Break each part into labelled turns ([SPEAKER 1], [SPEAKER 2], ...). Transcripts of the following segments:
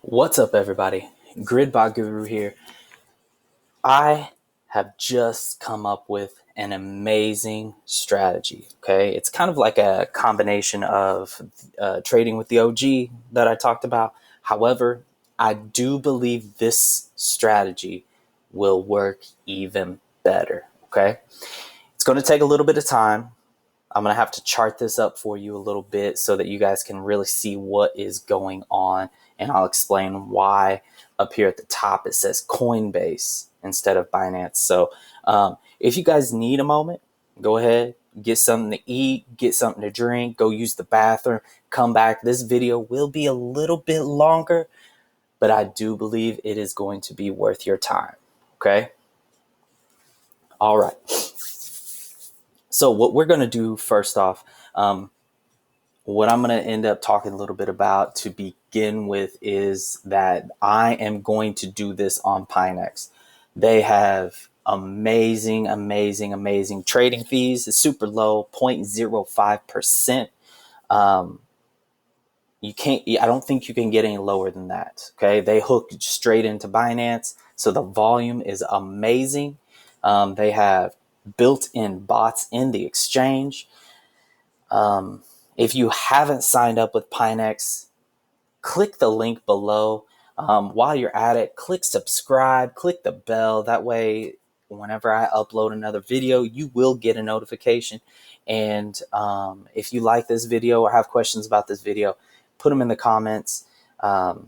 [SPEAKER 1] What's up, everybody? Gridbot Guru here. I have just come up with an amazing strategy. Okay, it's kind of like a combination of trading with the OG that I talked about. However, I do believe this strategy will work even better. Okay, it's going to take a little bit of time. I'm going to have to chart this up for you a little bit so that you guys can really see what is going on. And I'll explain why up here at the top it says Coinbase instead of Binance. So if you guys need a moment, go ahead, get something to eat, get something to drink, go use the bathroom, come back. This video will be a little bit longer, but I do believe it is going to be worth your time. Okay? All right. So what we're going to do first off, what I'm going to end up talking a little bit about to begin with is that I am going to do this on Pionex. They have amazing trading fees. It's super low, 0.05%. I don't think you can get any lower than that. Okay. They hook straight into Binance. So the volume is amazing. They have built-in bots in the exchange. If you haven't signed up with Pionex, click the link below. While you're at it, click subscribe, click the bell. That way, whenever I upload another video, you will get a notification. And if you like this video or have questions about this video, put them in the comments. And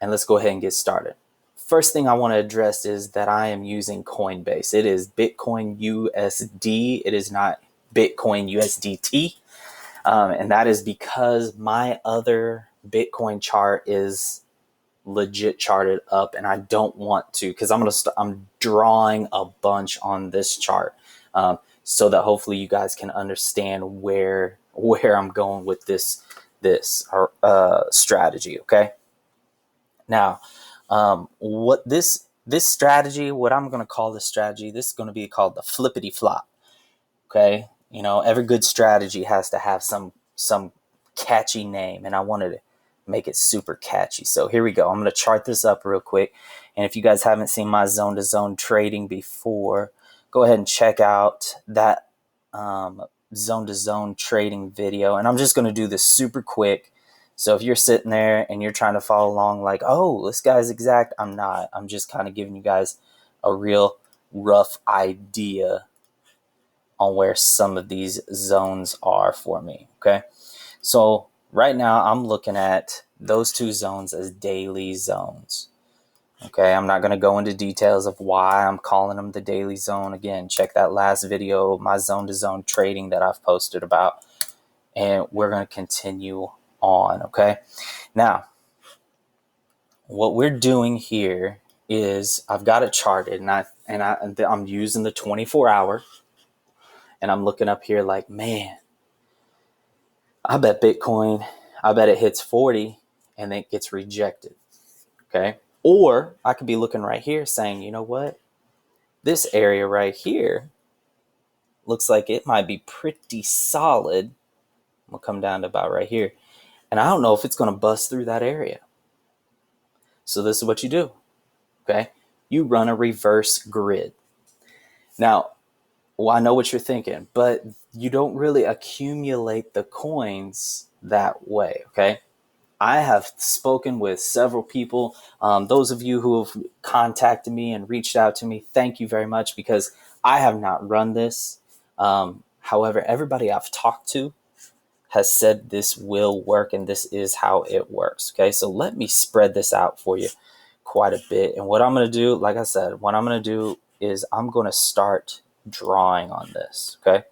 [SPEAKER 1] let's go ahead and get started. First thing I want to address is that I am using Coinbase. It is Bitcoin USD. It is not Bitcoin USDT. And that is because my other Bitcoin chart is legit charted up, and I don't want to, because I'm drawing a bunch on this chart, so that hopefully you guys can understand where I'm going with this strategy. Okay. Now, what this strategy, what I'm going to call this strategy, this is going to be called the Flippity Flop. Okay. You know, every good strategy has to have some catchy name, and I wanted to make it super catchy. So here we go. I'm going to chart this up real quick. And if you guys haven't seen my zone to zone trading before, go ahead and check out that zone to zone trading video. And I'm just going to do this super quick. So if you're sitting there and you're trying to follow along like, oh, this guy's exact, I'm not. I'm just kind of giving you guys a real rough idea on where some of these zones are for me. Okay. So right now I'm looking at those two zones as daily zones. Okay. I'm not going to go into details of why I'm calling them the daily zone. Again, check that last video, my zone to zone trading that I've posted about, and we're going to continue on. Okay. Now, what we're doing here is I've got it charted, and I'm using the 24-hour. And I'm looking up here like, man, I bet Bitcoin, I bet it hits 40 and then it gets rejected. Okay. Or I could be looking right here saying, you know what? This area right here looks like it might be pretty solid. We'll come down to about right here. And I don't know if it's going to bust through that area. So this is what you do. Okay. You run a reverse grid. Now, well, I know what you're thinking, but you don't really accumulate the coins that way. Okay. I have spoken with several people. Those of you who have contacted me and reached out to me, thank you very much, because I have not run this. However, everybody I've talked to has said this will work, and this is how it works. Okay, so let me spread this out for you quite a bit. And what I'm going to do, like I said, what I'm going to do is I'm going to start drawing on this. Okay.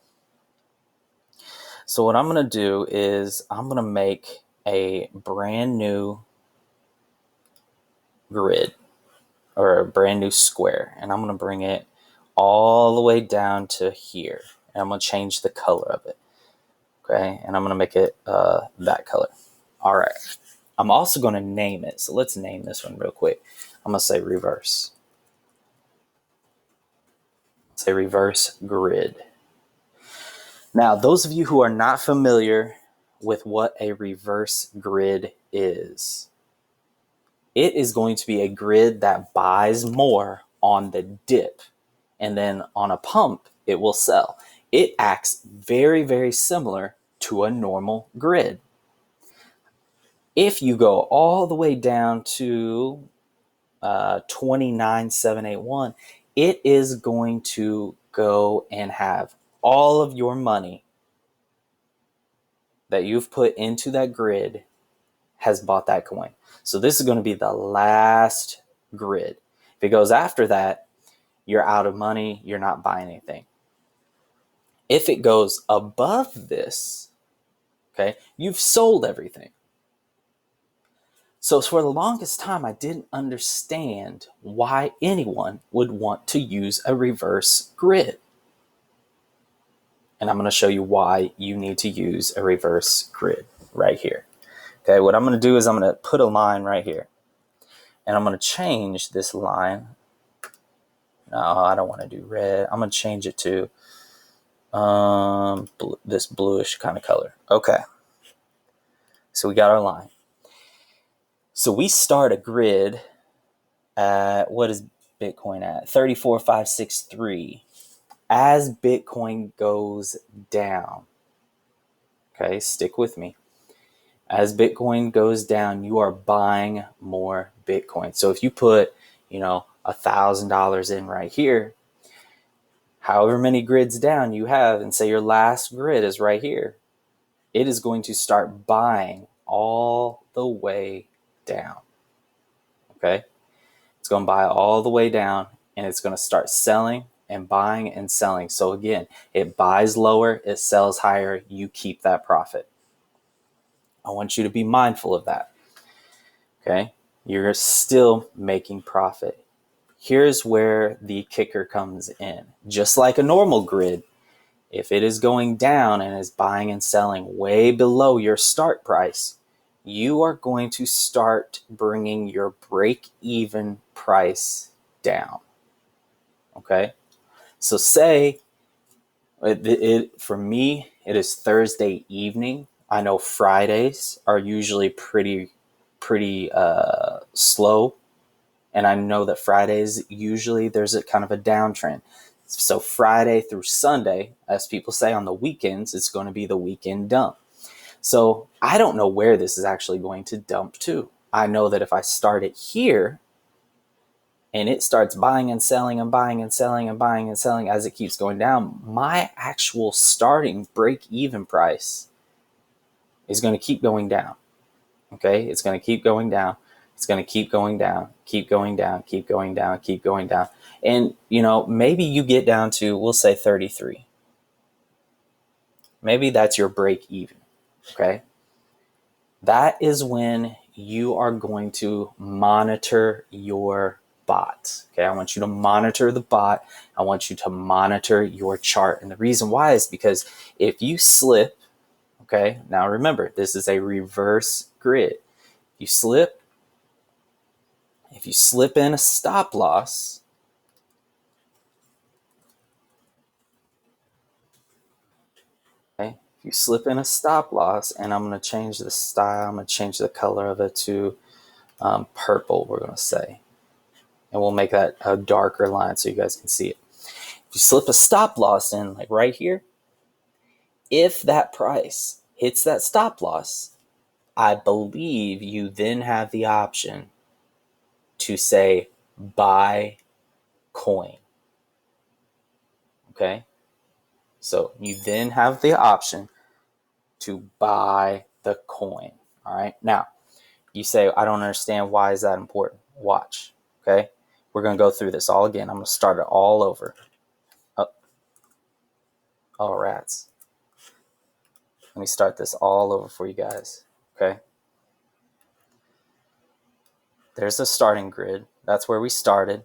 [SPEAKER 1] So what I'm going to do is I'm going to make a brand new grid or a brand new square, and I'm going to bring it all the way down to here, and I'm going to change the color of it. Okay. And I'm going to make it that color. All right. I'm also going to name it. So let's name this one real quick. I'm going to say reverse. Say reverse grid. Now, those of you who are not familiar with what a reverse grid is, it is going to be a grid that buys more on the dip, and then on a pump, it will sell. It acts very, very similar to a normal grid. If you go all the way down to 29781, it is going to go and have all of your money that you've put into that grid has bought that coin. So this is going to be the last grid. If it goes after that, you're out of money, you're not buying anything. If it goes above this, okay, you've sold everything. So for the longest time, I didn't understand why anyone would want to use a reverse grid. And I'm going to show you why you need to use a reverse grid right here. Okay, what I'm going to do is I'm going to put a line right here. And I'm going to change this line. No, I don't want to do red. I'm going to change it to this bluish kind of color. Okay. So we got our line. So we start a grid at, what is Bitcoin at? 34,563. As Bitcoin goes down, okay, stick with me. As Bitcoin goes down, you are buying more Bitcoin. So if you put, $1,000 in right here, however many grids down you have, and say your last grid is right here, it is going to start buying all the way down. Okay? It's going to buy all the way down, and it's going to start selling and buying and selling. So again, it buys lower, it sells higher, you keep that profit. I want you to be mindful of that. Okay? You're still making profit. Here's where the kicker comes in. Just like a normal grid, if it is going down and is buying and selling way below your start price, you are going to start bringing your break-even price down. Okay? So say, for me, it is Thursday evening. I know Fridays are usually pretty slow. And I know that Fridays, usually there's a kind of a downtrend. So Friday through Sunday, as people say, on the weekends, it's going to be the weekend dump. So I don't know where this is actually going to dump to. I know that if I start it here and it starts buying and selling and buying and selling and buying and selling as it keeps going down, my actual starting break-even price is going to keep going down. Okay? It's going to keep going down. It's going to keep going down, keep going down, keep going down, keep going down. And, maybe you get down to, we'll say 33. Maybe that's your break even. Okay. That is when you are going to monitor your bot. Okay. I want you to monitor the bot. I want you to monitor your chart. And the reason why is because if you slip, okay, now remember, this is a reverse grid. If you slip in a stop loss, okay, if you slip in a stop loss, and I'm going to change the style, I'm going to change the color of it to purple, we're going to say. And we'll make that a darker line so you guys can see it. If you slip a stop loss in, like right here, if that price hits that stop loss, I believe you then have the option to say buy coin. Okay? So you then have the option to buy the coin. All right. Now, you say, I don't understand. Why is that important? Watch. Okay. We're going to go through this all again. I'm going to start it all over. Oh, rats. Let me start this all over for you guys. Okay. There's a starting grid. That's where we started.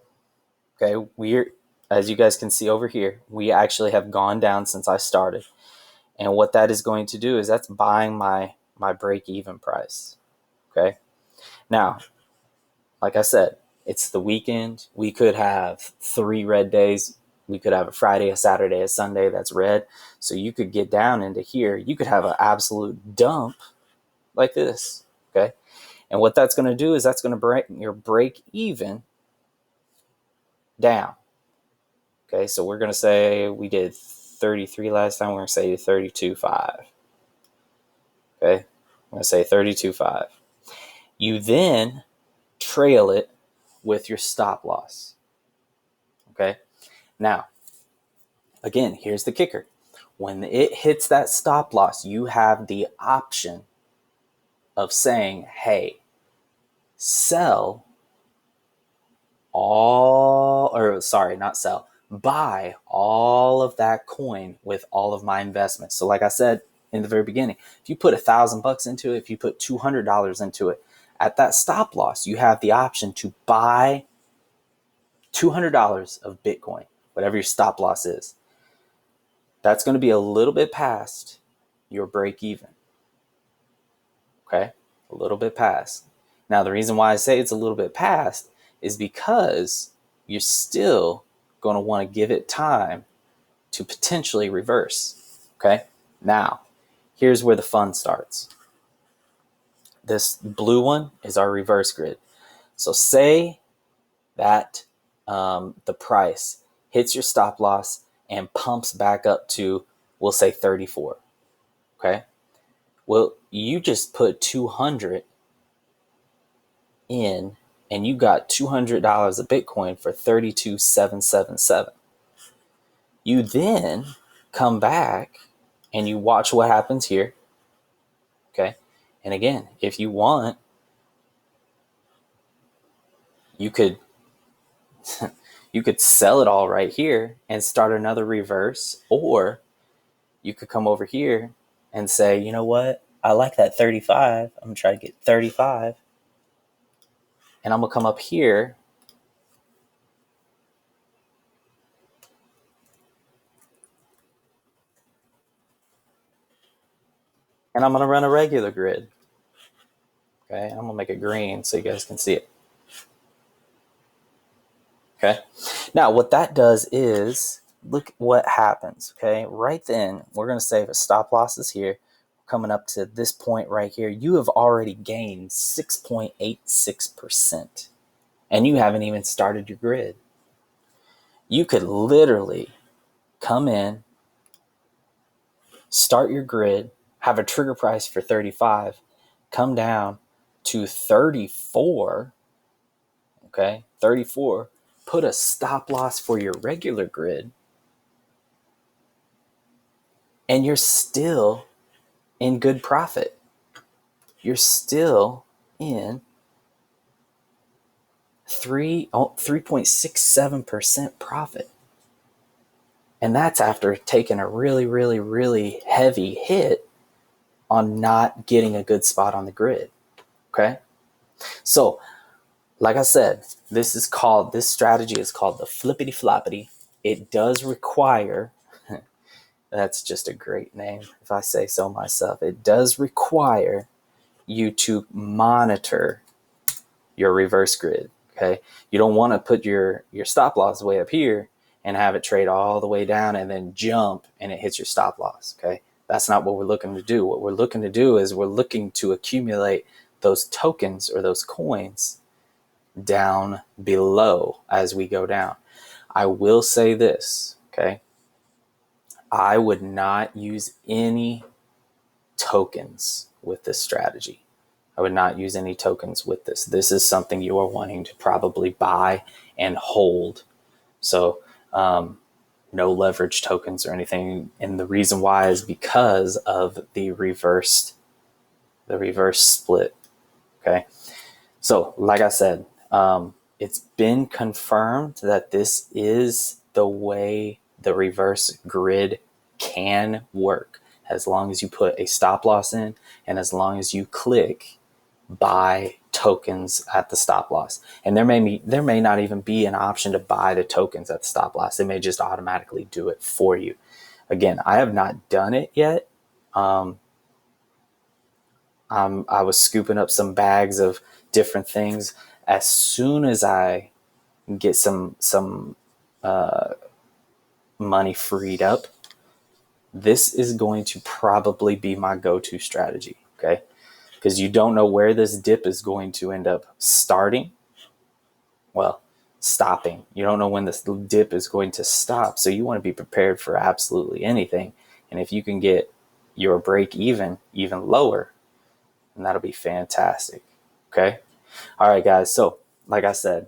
[SPEAKER 1] Okay. As you guys can see over here, we actually have gone down since I started. And what that is going to do is that's buying my break-even price. Okay. Now, like I said, it's the weekend. We could have 3 red days. We could have a Friday, a Saturday, a Sunday that's red. So you could get down into here. You could have an absolute dump like this. Okay. And what that's going to do is that's going to bring your break even down. Okay, so we're going to say we did 33 last time. We're going to say 32.5. Okay, I'm going to say 32.5. You then trail it with your stop loss. Okay, now, again, here's the kicker. When it hits that stop loss, you have the option of saying, hey, sell all, or sorry, not sell, buy all of that coin with all of my investments. So like I said in the very beginning, if you put $1,000 into it, if you put $200 into it, at that stop loss, you have the option to buy $200 of Bitcoin, whatever your stop loss is. That's going to be a little bit past your break even. Okay, a little bit past. Now, the reason why I say it's a little bit past is because you're still going to want to give it time to potentially reverse. Okay, now here's where the fun starts. This blue one is our reverse grid. So say that the price hits your stop loss and pumps back up to, we'll say 34. Okay, well, you just put 200 in and you got $200 of Bitcoin for 32,777. You then come back and you watch what happens here. Okay. And again, if you want, you could you could sell it all right here and start another reverse, or you could come over here and say, you know what? I like that 35. I'm going to try to get 35. And I'm going to come up here and I'm going to run a regular grid. Okay, I'm going to make it green so you guys can see it. Okay, now what that does is, look what happens. Okay, right then, we're going to say if stop loss is here, coming up to this point right here, you have already gained 6.86%. And you haven't even started your grid. You could literally come in, start your grid, have a trigger price for 35, come down to 34, okay, 34, put a stop loss for your regular grid, and you're still in good profit. You're still in 3.67% profit. And that's after taking a really, really, really heavy hit on not getting a good spot on the grid. Okay. So, like I said, this strategy is called the Flippity Floppity. It does require, that's just a great name if I say so myself, it does require you to monitor your reverse grid. Okay. You don't want to put your stop loss way up here and have it trade all the way down and then jump and it hits your stop loss. Okay. That's not what we're looking to do. What we're looking to do is we're looking to accumulate those tokens or those coins down below as we go down. I will say this, okay? I would not use any tokens with this strategy. I would not use any tokens with this. This is something you are wanting to probably buy and hold. So no leverage tokens or anything. And the reason why is because of the reverse split. Okay. So like I said, it's been confirmed that this is the way the reverse grid can work, as long as you put a stop loss in and as long as you click buy tokens at the stop loss. And there may not even be an option to buy the tokens at the stop loss. It may just automatically do it for you. Again, I have not done it yet. I was scooping up some bags of different things. As soon as I get some money freed up, this is going to probably be my go-to strategy. Okay, because you don't know where this dip is going to end up stopping. You don't know when this dip is going to stop. So you want to be prepared for absolutely anything. And if you can get your break even lower, then that'll be fantastic. Okay. All right, guys. So like I said,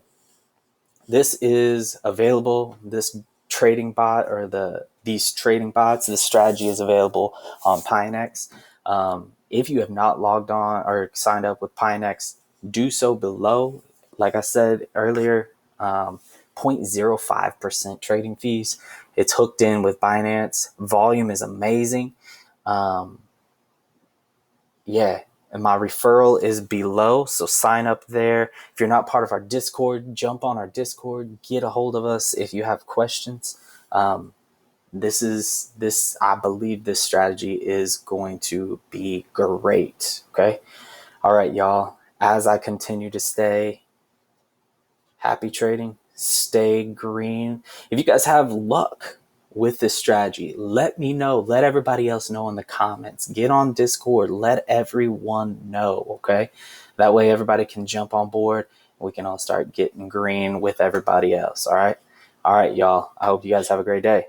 [SPEAKER 1] this is available. This trading bot or these trading bots, this strategy is available on Pionex. If you have not logged on or signed up with Pionex, do so below. Like I said earlier, 0.05% trading fees. It's hooked in with Binance. Volume is amazing. Yeah, and my referral is below, so sign up there. If you're not part of our Discord, jump on our Discord, get a hold of us if you have questions. I believe this strategy is going to be great. Okay. All right, y'all. As I continue to stay happy trading, stay green. If you guys have luck with this strategy, let me know. Let everybody else know in the comments. Get on Discord. Let everyone know. Okay. That way everybody can jump on board. We can all start getting green with everybody else. All right. All right, y'all. I hope you guys have a great day.